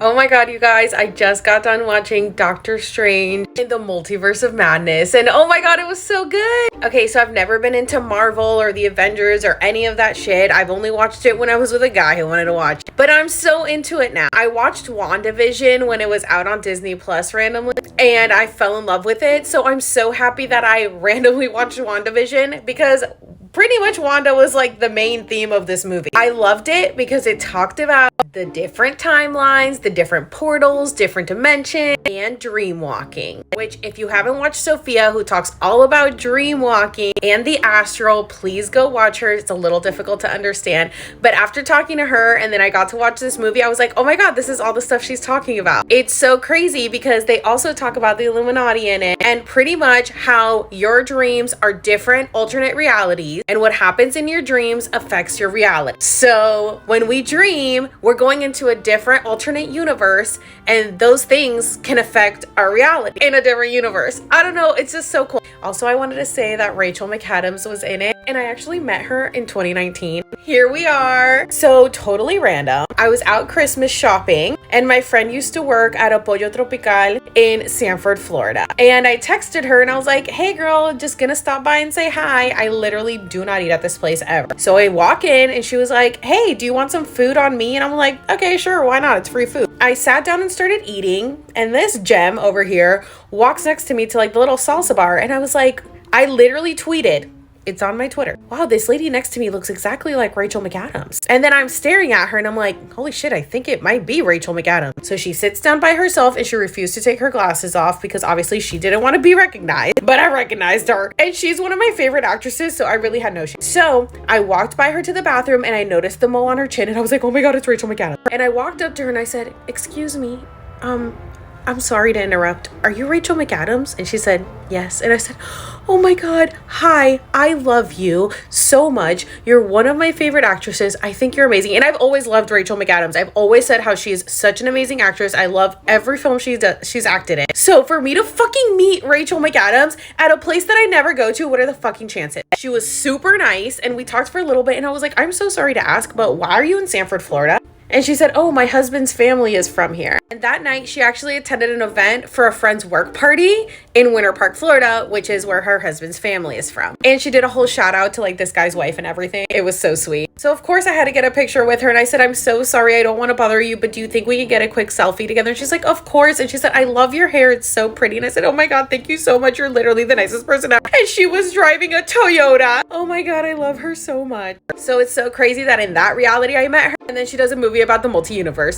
Oh my god, you guys, I just got done watching Doctor Strange in the Multiverse of Madness, and oh my god, it was so good. Okay, so I've never been into Marvel or the Avengers or any of that shit. I've only watched it when I was with a guy who wanted to watch it. But I'm so into it now. I watched WandaVision when it was out on Disney Plus randomly, and I fell in love with it. So I'm so happy that I randomly watched WandaVision because pretty much Wanda was like the main theme of this movie. I loved it because it talked about the different timelines, the different portals, different dimensions, and dream walking. Which, if you haven't watched Sophia, who talks all about dream walking and the astral, please go watch her. It's a little difficult to understand. But after talking to her and then I got to watch this movie, I was like, oh my god, this is all the stuff she's talking about. It's so crazy because they also talk about the Illuminati in it and pretty much how your dreams are different alternate realities, and what happens in your dreams affects your reality. So when we dream, we're going into a different alternate universe, and those things can affect our reality in a different universe. I don't know, it's just so cool. Also, I wanted to say that Rachel McAdams was in it, and I actually met her in 2019. Here we are. So totally random. I was out Christmas shopping, and my friend used to work at a Pollo Tropical in Sanford, Florida. And I texted her and I was like, hey girl, just gonna stop by and say hi. I literally do not eat at this place ever. So I walk in and she was like, hey, do you want some food on me? And I'm like, okay, sure, why not? It's free food. I sat down and started eating, and this gem over here walks next to me to like the little salsa bar, and I was like, I literally tweeted, it's on my Twitter, wow, this lady next to me looks exactly like Rachel McAdams. And then I'm staring at her and I'm like, holy shit, I think it might be Rachel McAdams. So she sits down by herself and she refused to take her glasses off because obviously she didn't want to be recognized, but I recognized her. And she's one of my favorite actresses, so I really had no shame. So I walked by her to the bathroom and I noticed the mole on her chin and I was like, oh my god, it's Rachel McAdams. And I walked up to her and I said, excuse me, I'm sorry to interrupt. Are you Rachel McAdams? And she said, yes. And I said, oh my god, hi, I love you so much. You're one of my favorite actresses. I think you're amazing. And I've always loved Rachel McAdams. I've always said how she's such an amazing actress. I love every film she's acted in. So for me to fucking meet Rachel McAdams at a place that I never go to, what are the fucking chances? She was super nice and we talked for a little bit and I was like, I'm so sorry to ask, but why are you in Sanford, Florida? And she said, oh, my husband's family is from here. And that night, she actually attended an event for a friend's work party in Winter Park, Florida, which is where her husband's family is from. And she did a whole shout out to like this guy's wife and everything. It was so sweet. So of course I had to get a picture with her. And I said, I'm so sorry. I don't want to bother you, but do you think we can get a quick selfie together? And she's like, of course. And she said, I love your hair. It's so pretty. And I said, oh my god, thank you so much. You're literally the nicest person ever. And she was driving a Toyota. Oh my god, I love her so much. So it's so crazy that in that reality I met her. And then she does a movie about the multi-universe.